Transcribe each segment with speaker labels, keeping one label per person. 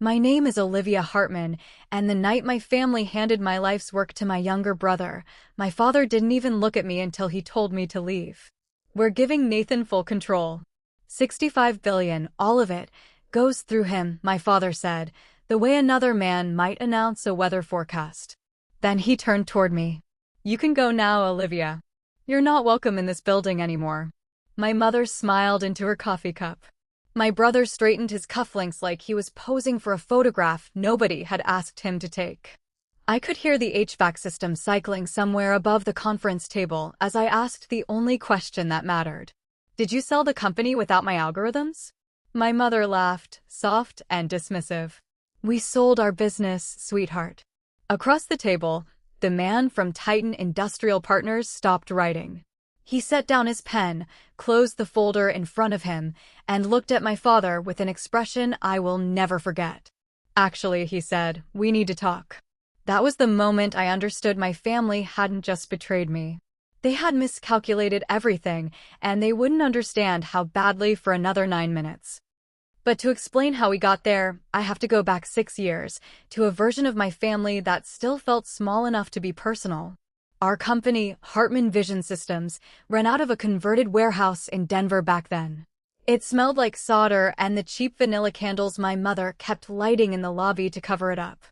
Speaker 1: My name is Olivia Hartman, and the night my family handed my life's work to my younger brother, my father didn't even look at me until he told me to leave. We're giving Nathan full control. 65 billion, all of it, goes through him, my father said, the way another man might announce a weather forecast. Then he turned toward me. You can go now, Olivia. You're not welcome in this building anymore. My mother smiled into her coffee cup. My brother straightened his cufflinks like he was posing for a photograph nobody had asked him to take. I could hear the HVAC system cycling somewhere above the conference table as I asked the only question that mattered. Did you sell the company without my algorithms? My mother laughed, soft and dismissive. We sold our business, sweetheart. Across the table, the man from Titan Industrial Partners stopped writing. He set down his pen, closed the folder in front of him, and looked at my father with an expression I will never forget. Actually, he said, we need to talk. That was the moment I understood my family hadn't just betrayed me. They had miscalculated everything, and they wouldn't understand how badly for another 9 minutes. But to explain how we got there, I have to go back 6 years, to a version of my family that still felt small enough to be personal. Our company, Hartman Vision Systems, ran out of a converted warehouse in Denver back then. It smelled like solder and the cheap vanilla candles my mother kept lighting in the lobby to cover it up.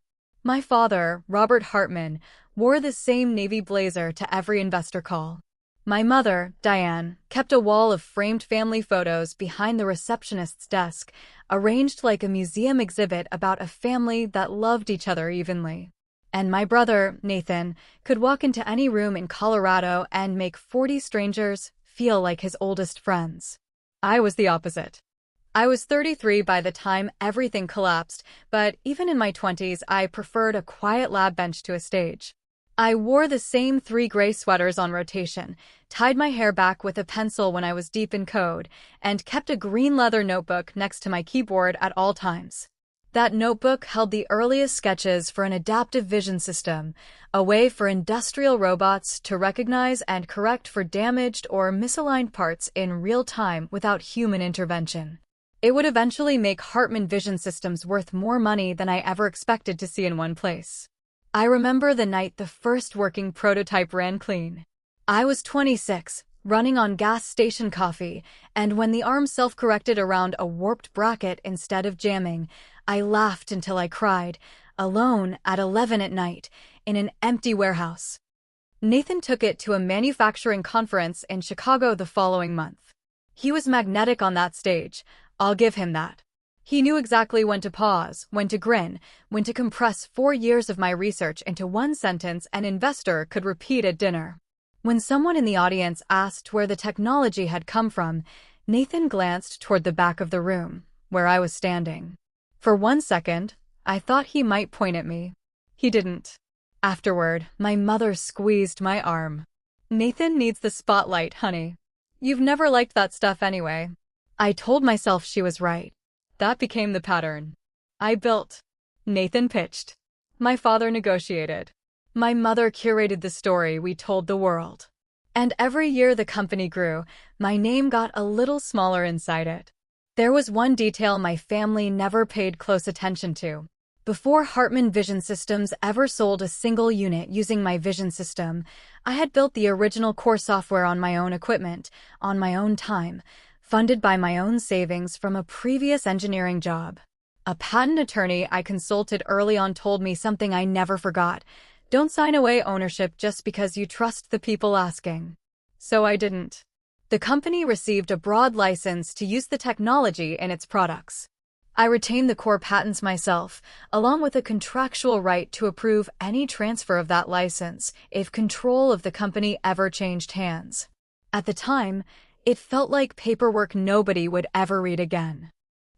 Speaker 1: My father, Robert Hartman, wore the same navy blazer to every investor call. My mother, Diane, kept a wall of framed family photos behind the receptionist's desk, arranged like a museum exhibit about a family that loved each other evenly. And my brother, Nathan, could walk into any room in Colorado and make 40 strangers feel like his oldest friends. I was the opposite. I was 33 by the time everything collapsed, but even in my 20s, I preferred a quiet lab bench to a stage. I wore the same 3 gray sweaters on rotation, tied my hair back with a pencil when I was deep in code, and kept a green leather notebook next to my keyboard at all times. That notebook held the earliest sketches for an adaptive vision system, a way for industrial robots to recognize and correct for damaged or misaligned parts in real time without human intervention. It would eventually make Hartman Vision Systems worth more money than I ever expected to see in one place. I remember the night the first working prototype ran clean. I was 26, running on gas station coffee, and when the arm self-corrected around a warped bracket instead of jamming, I laughed until I cried, alone at 11 at night, in an empty warehouse. Nathan took it to a manufacturing conference in Chicago the following month. He was magnetic on that stage, I'll give him that. He knew exactly when to pause, when to grin, when to compress 4 years of my research into one sentence an investor could repeat at dinner. When someone in the audience asked where the technology had come from, Nathan glanced toward the back of the room, where I was standing. For 1 second, I thought he might point at me. He didn't. Afterward, my mother squeezed my arm. Nathan needs the spotlight, honey. You've never liked that stuff anyway. I told myself she was right. That became the pattern. I built. Nathan pitched. My father negotiated. My mother curated the story we told the world. And every year the company grew, my name got a little smaller inside it. There was one detail my family never paid close attention to. Before Hartman Vision Systems ever sold a single unit using my vision system, I had built the original core software on my own equipment, on my own time, funded by my own savings from a previous engineering job. A patent attorney I consulted early on told me something I never forgot. Don't sign away ownership just because you trust the people asking. So I didn't. The company received a broad license to use the technology in its products. I retained the core patents myself, along with a contractual right to approve any transfer of that license if control of the company ever changed hands. At the time, it felt like paperwork nobody would ever read again.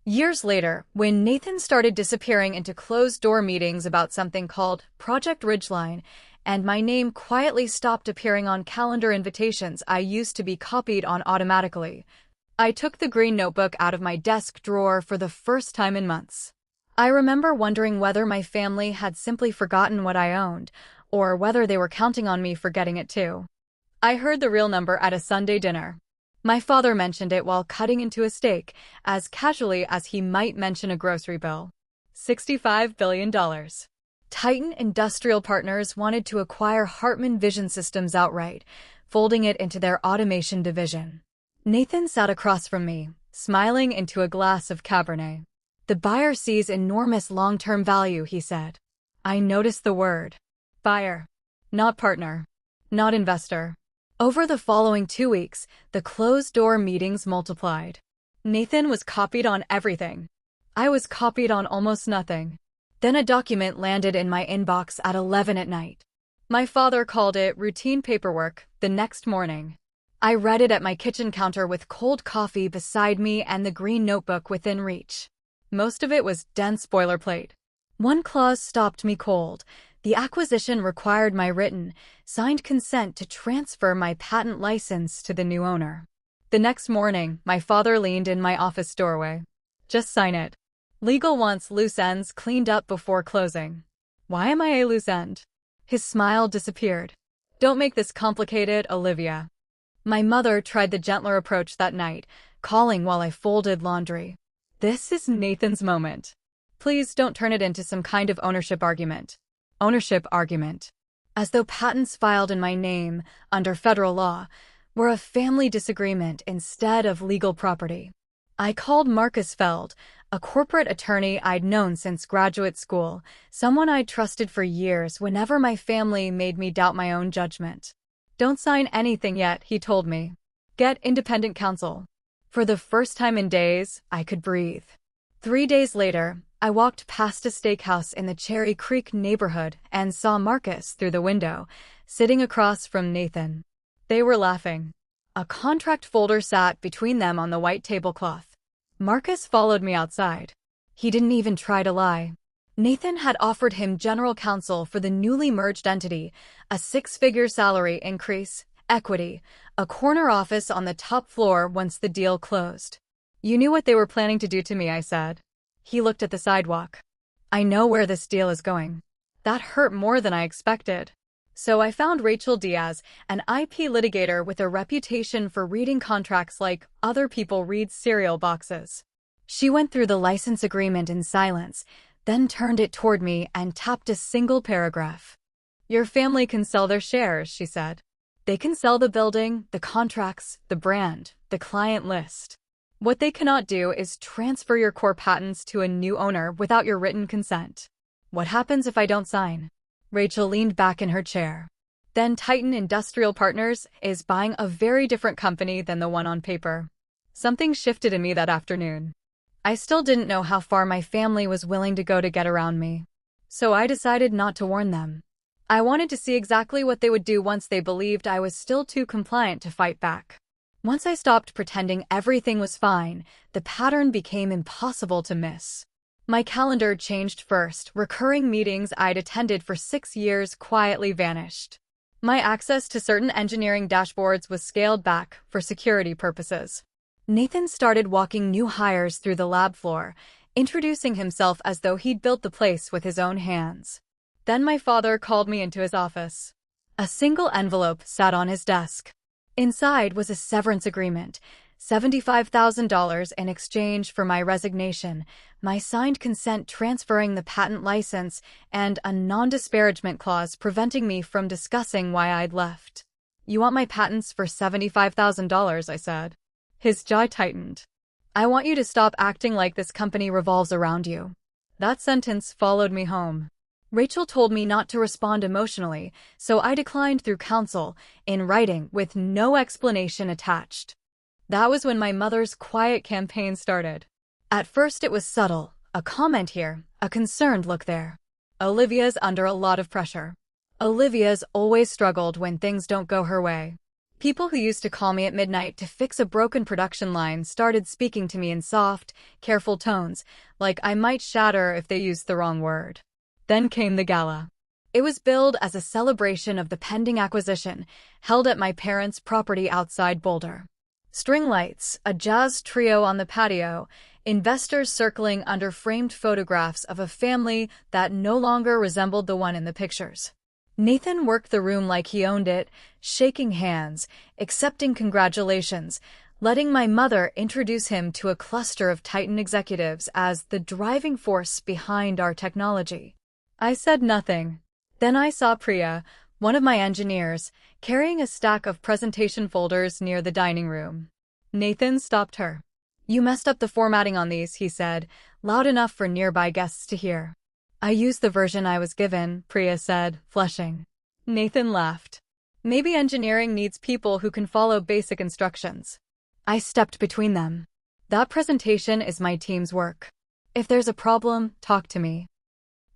Speaker 1: Years later, when Nathan started disappearing into closed-door meetings about something called Project Ridgeline, and my name quietly stopped appearing on calendar invitations I used to be copied on automatically, I took the green notebook out of my desk drawer for the first time in months. I remember wondering whether my family had simply forgotten what I owned, or whether they were counting on me for getting it too. I heard the real number at a Sunday dinner. My father mentioned it while cutting into a steak, as casually as he might mention a grocery bill. $65 billion. Titan Industrial Partners wanted to acquire Hartman Vision Systems outright, folding it into their automation division. Nathan sat across from me, smiling into a glass of Cabernet. The buyer sees enormous long-term value, he said. I noticed the word. Buyer. Not partner. Not investor. Over the following 2 weeks, the closed-door meetings multiplied. Nathan was copied on everything. I was copied on almost nothing. Then a document landed in my inbox at 11 at night. My father called it routine paperwork the next morning. I read it at my kitchen counter with cold coffee beside me and the green notebook within reach. Most of it was dense boilerplate. One clause stopped me cold. The acquisition required my written, signed consent to transfer my patent license to the new owner. The next morning, my father leaned in my office doorway. Just sign it. Legal wants loose ends cleaned up before closing. Why am I a loose end? His smile disappeared. Don't make this complicated, Olivia. My mother tried the gentler approach that night, calling while I folded laundry. This is Nathan's moment. Please don't turn it into some kind of ownership argument. Ownership argument. As though patents filed in my name, under federal law, were a family disagreement instead of legal property. I called Marcus Feld, a corporate attorney I'd known since graduate school, someone I'd trusted for years whenever my family made me doubt my own judgment. Don't sign anything yet, he told me. Get independent counsel. For the first time in days, I could breathe. 3 days later, I walked past a steakhouse in the Cherry Creek neighborhood and saw Marcus through the window, sitting across from Nathan. They were laughing. A contract folder sat between them on the white tablecloth. Marcus followed me outside. He didn't even try to lie. Nathan had offered him general counsel for the newly merged entity, a 6-figure salary increase, equity, a corner office on the top floor once the deal closed. You knew what they were planning to do to me, I said. He looked at the sidewalk. I know where this deal is going. That hurt more than I expected. So I found Rachel Diaz, an IP litigator with a reputation for reading contracts like other people read cereal boxes. She went through the license agreement in silence, then turned it toward me and tapped a single paragraph. Your family can sell their shares, she said. They can sell the building, the contracts, the brand, the client list. What they cannot do is transfer your core patents to a new owner without your written consent. What happens if I don't sign? Rachel leaned back in her chair. Then Titan Industrial Partners is buying a very different company than the one on paper. Something shifted in me that afternoon. I still didn't know how far my family was willing to go to get around me. So I decided not to warn them. I wanted to see exactly what they would do once they believed I was still too compliant to fight back. Once I stopped pretending everything was fine, the pattern became impossible to miss. My calendar changed first. Recurring meetings I'd attended for 6 years quietly vanished. My access to certain engineering dashboards was scaled back for security purposes. Nathan started walking new hires through the lab floor, introducing himself as though he'd built the place with his own hands. Then my father called me into his office. A single envelope sat on his desk. Inside was a severance agreement, $75,000 in exchange for my resignation, my signed consent transferring the patent license, and a non-disparagement clause preventing me from discussing why I'd left. You want my patents for $75,000, I said. His jaw tightened. I want you to stop acting like this company revolves around you. That sentence followed me home. Rachel told me not to respond emotionally, so I declined through counsel, in writing, with no explanation attached. That was when my mother's quiet campaign started. At first it was subtle, a comment here, a concerned look there. Olivia's under a lot of pressure. Olivia's always struggled when things don't go her way. People who used to call me at midnight to fix a broken production line started speaking to me in soft, careful tones, like I might shatter if they used the wrong word. Then came the gala. It was billed as a celebration of the pending acquisition, held at my parents' property outside Boulder. String lights, a jazz trio on the patio, investors circling under framed photographs of a family that no longer resembled the one in the pictures. Nathan worked the room like he owned it, shaking hands, accepting congratulations, letting my mother introduce him to a cluster of Titan executives as the driving force behind our technology. I said nothing. Then I saw Priya, one of my engineers, carrying a stack of presentation folders near the dining room. Nathan stopped her. "You messed up the formatting on these," he said, loud enough for nearby guests to hear. "I used the version I was given," Priya said, flushing. Nathan laughed. "Maybe engineering needs people who can follow basic instructions." I stepped between them. "That presentation is my team's work. If there's a problem, talk to me."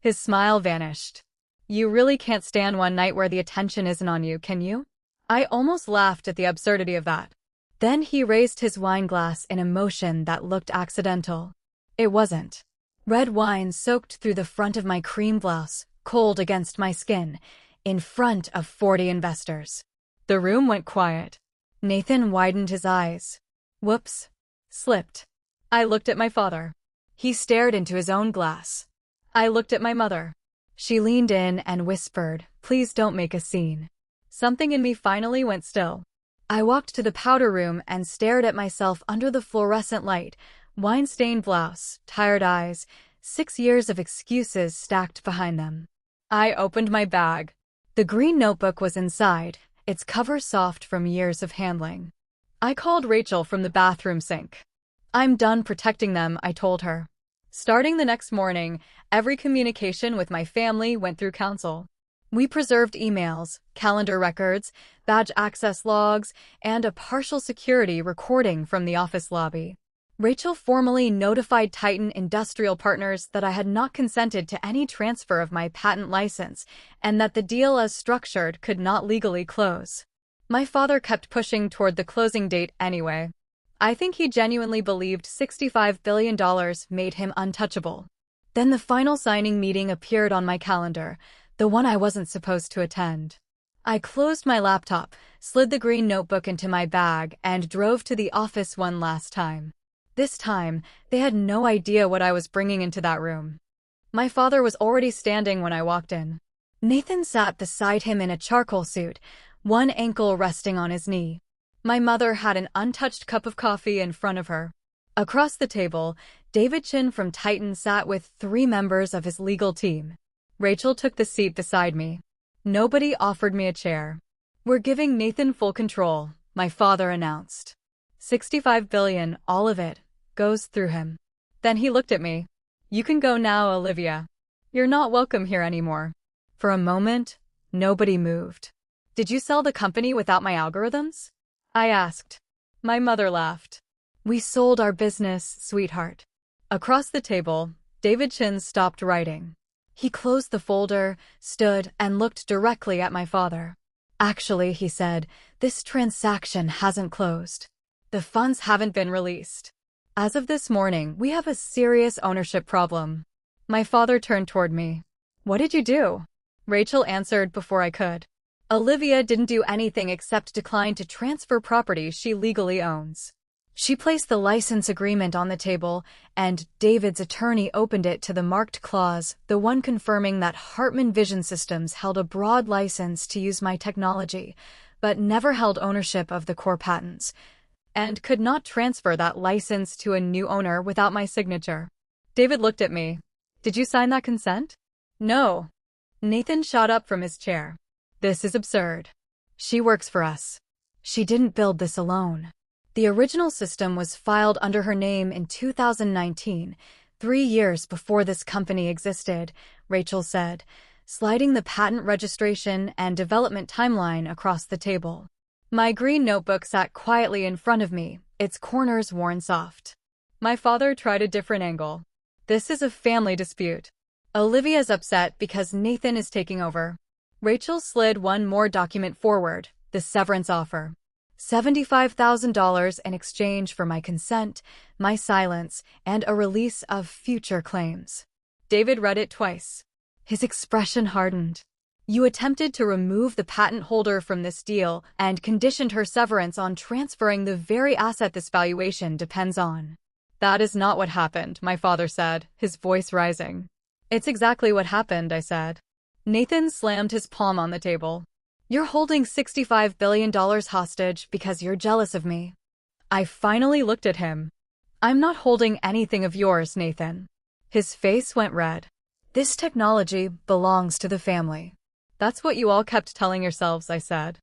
Speaker 1: His smile vanished. "You really can't stand one night where the attention isn't on you, can you?" I almost laughed at the absurdity of that. Then he raised his wine glass in a motion that looked accidental. It wasn't. Red wine soaked through the front of my cream blouse, cold against my skin, in front of 40 investors. The room went quiet. Nathan widened his eyes. "Whoops." Slipped. I looked at my father. He stared into his own glass. I looked at my mother. She leaned in and whispered, "Please don't make a scene." Something in me finally went still. I walked to the powder room and stared at myself under the fluorescent light, wine-stained blouse, tired eyes, 6 years of excuses stacked behind them. I opened my bag. The green notebook was inside, its cover soft from years of handling. I called Rachel from the bathroom sink. "I'm done protecting them," I told her. Starting the next morning, every communication with my family went through counsel. We preserved emails, calendar records, badge access logs, and a partial security recording from the office lobby. Rachel formally notified Titan Industrial Partners that I had not consented to any transfer of my patent license and that the deal as structured could not legally close. My father kept pushing toward the closing date anyway. I think he genuinely believed $65 billion made him untouchable. Then the final signing meeting appeared on my calendar, the one I wasn't supposed to attend. I closed my laptop, slid the green notebook into my bag, and drove to the office one last time. This time, they had no idea what I was bringing into that room. My father was already standing when I walked in. Nathan sat beside him in a charcoal suit, one ankle resting on his knee. My mother had an untouched cup of coffee in front of her. Across the table, David Chin from Titan sat with 3 members of his legal team. Rachel took the seat beside me. Nobody offered me a chair. "We're giving Nathan full control," my father announced. $65 billion, all of it, goes through him. Then he looked at me. "You can go now, Olivia. You're not welcome here anymore." For a moment, nobody moved. "Did you sell the company without my algorithms?" I asked. My mother laughed. "We sold our business, sweetheart." Across the table, David Chin stopped writing. He closed the folder, stood, and looked directly at my father. "Actually," he said, "this transaction hasn't closed. The funds haven't been released. As of this morning, we have a serious ownership problem." My father turned toward me. "What did you do?" Rachel answered before I could. "Olivia didn't do anything except decline to transfer property she legally owns." She placed the license agreement on the table, and David's attorney opened it to the marked clause, the one confirming that Hartman Vision Systems held a broad license to use my technology, but never held ownership of the core patents, and could not transfer that license to a new owner without my signature. David looked at me. "Did you sign that consent?" "No." Nathan shot up from his chair. "This is absurd. She works for us. She didn't build this alone. The original system was filed under her name in 2019, 3 years before this company existed," Rachel said, sliding the patent registration and development timeline across the table. My green notebook sat quietly in front of me, its corners worn soft. My father tried a different angle. "This is a family dispute. Olivia's upset because Nathan is taking over." Rachel slid one more document forward, the severance offer. $75,000 in exchange for my consent, my silence, and a release of future claims. David read it twice. His expression hardened. "You attempted to remove the patent holder from this deal and conditioned her severance on transferring the very asset this valuation depends on." "That is not what happened," my father said, his voice rising. "It's exactly what happened," I said. Nathan slammed his palm on the table. "You're holding $65 billion hostage because you're jealous of me." I finally looked at him. I'm not holding anything of yours, Nathan. His face went red. This technology belongs to the family. That's what you all kept telling yourselves, I said.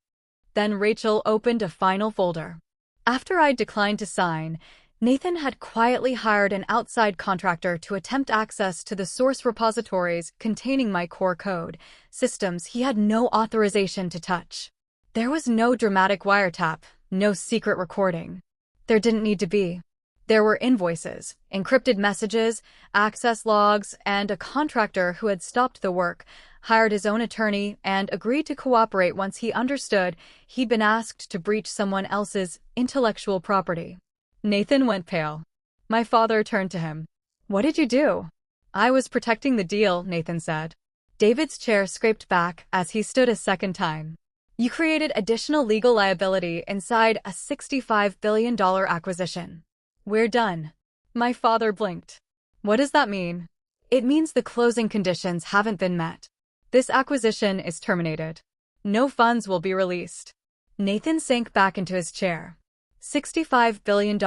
Speaker 1: Then Rachel opened a final folder. After I declined to sign, Nathan had quietly hired an outside contractor to attempt access to the source repositories containing my core code, systems he had no authorization to touch. There was no dramatic wiretap, no secret recording. There didn't need to be. There were invoices, encrypted messages, access logs, and a contractor who had stopped the work, hired his own attorney, and agreed to cooperate once he understood he'd been asked to breach someone else's intellectual property. Nathan went pale. My father turned to him. What did you do? I was protecting the deal, Nathan said. David's chair scraped back as he stood a second time. You created additional legal liability inside a $65 billion acquisition. We're done. My father blinked. What does that mean? It means the closing conditions haven't been met. This acquisition is terminated. No funds will be released. Nathan sank back into his chair. $65 billion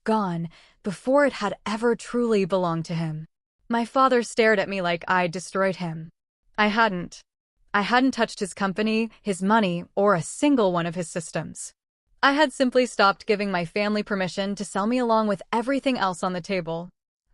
Speaker 1: gone before it had ever truly belonged to him. My father stared at me like I'd destroyed him. I hadn't touched his company, his money, or a single one of his systems. I had simply stopped giving my family permission to sell me along with everything else on the table.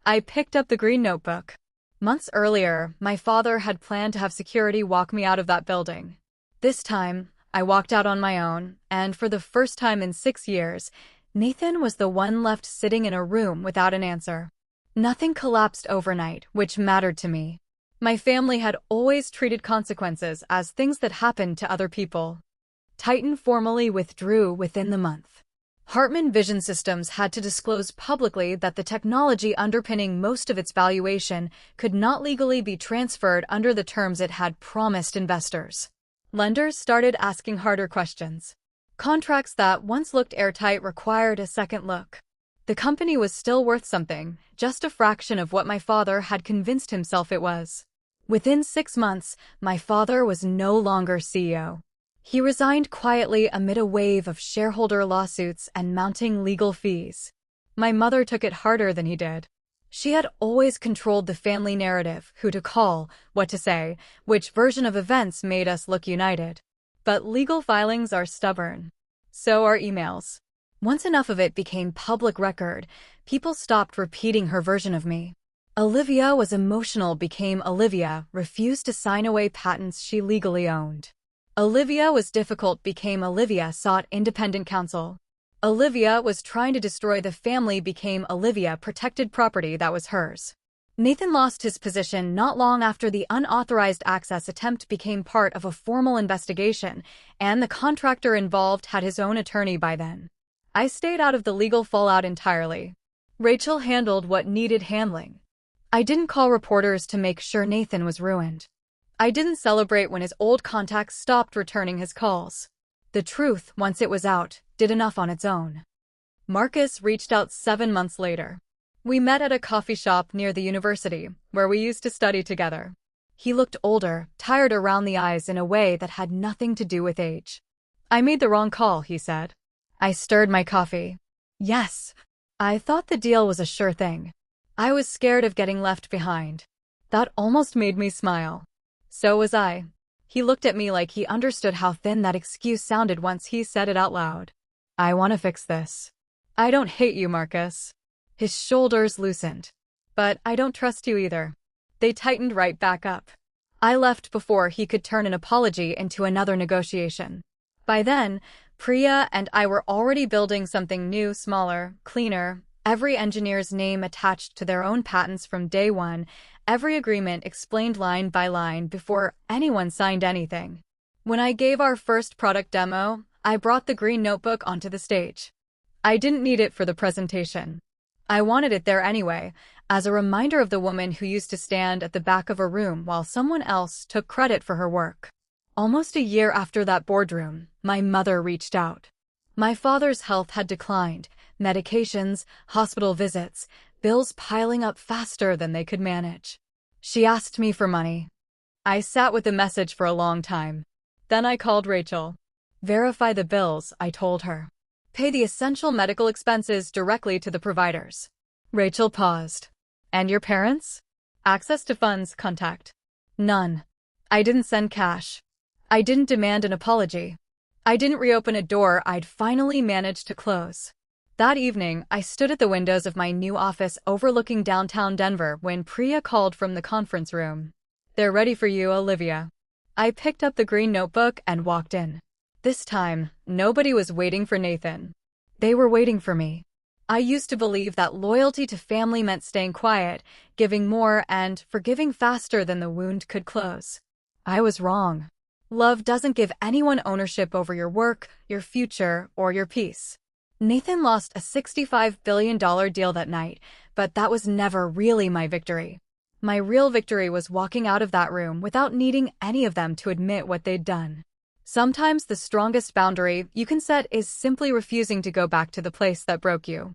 Speaker 1: I picked up the green notebook. Months earlier, my father had planned to have security walk me out of that building. This time, I walked out on my own, and for the first time in 6 years, Nathan was the one left sitting in a room without an answer. Nothing collapsed overnight, which mattered to me. My family had always treated consequences as things that happened to other people. Titan formally withdrew within the month. Hartman Vision Systems had to disclose publicly that the technology underpinning most of its valuation could not legally be transferred under the terms it had promised investors. Lenders started asking harder questions. Contracts that once looked airtight required a second look. The company was still worth something, just a fraction of what my father had convinced himself it was. Within 6 months, my father was no longer CEO. He resigned quietly amid a wave of shareholder lawsuits and mounting legal fees. My mother took it harder than he did. She had always controlled the family narrative, who to call, what to say, which version of events made us look united. But legal filings are stubborn. So are emails. Once enough of it became public record, people stopped repeating her version of me. Olivia was emotional became Olivia refused to sign away patents she legally owned. Olivia was difficult became Olivia sought independent counsel. Olivia was trying to destroy the family became Olivia protected property that was hers. Nathan lost his position not long after the unauthorized access attempt became part of a formal investigation, and the contractor involved had his own attorney by then. I stayed out of the legal fallout entirely. Rachel handled what needed handling. I didn't call reporters to make sure Nathan was ruined. I didn't celebrate when his old contacts stopped returning his calls. The truth, once it was out, did enough on its own. Marcus reached out 7 months later. We met at a coffee shop near the university, where we used to study together. He looked older, tired around the eyes in a way that had nothing to do with age. I made the wrong call, he said. I stirred my coffee. Yes. I thought the deal was a sure thing. I was scared of getting left behind. That almost made me smile. So was I. He looked at me like he understood how thin that excuse sounded once he said it out loud. I want to fix this. I don't hate you, Marcus. His shoulders loosened. But I don't trust you either. They tightened right back up. I left before he could turn an apology into another negotiation. By then, Priya and I were already building something new, smaller, cleaner, every engineer's name attached to their own patents from day one, every agreement explained line by line before anyone signed anything. When I gave our first product demo, I brought the green notebook onto the stage. I didn't need it for the presentation. I wanted it there anyway, as a reminder of the woman who used to stand at the back of a room while someone else took credit for her work. Almost a year after that boardroom, my mother reached out. My father's health had declined, medications, hospital visits, bills piling up faster than they could manage. She asked me for money. I sat with the message for a long time. Then I called Rachel. Verify the bills, I told her. Pay the essential medical expenses directly to the providers. Rachel paused. And your parents? Access to funds, contact. None. I didn't send cash. I didn't demand an apology. I didn't reopen a door I'd finally managed to close. That evening, I stood at the windows of my new office overlooking downtown Denver when Priya called from the conference room. They're ready for you, Olivia. I picked up the green notebook and walked in. This time, nobody was waiting for Nathan. They were waiting for me. I used to believe that loyalty to family meant staying quiet, giving more, and forgiving faster than the wound could close. I was wrong. Love doesn't give anyone ownership over your work, your future, or your peace. Nathan lost a $65 billion deal that night, but that was never really my victory. My real victory was walking out of that room without needing any of them to admit what they'd done. Sometimes the strongest boundary you can set is simply refusing to go back to the place that broke you.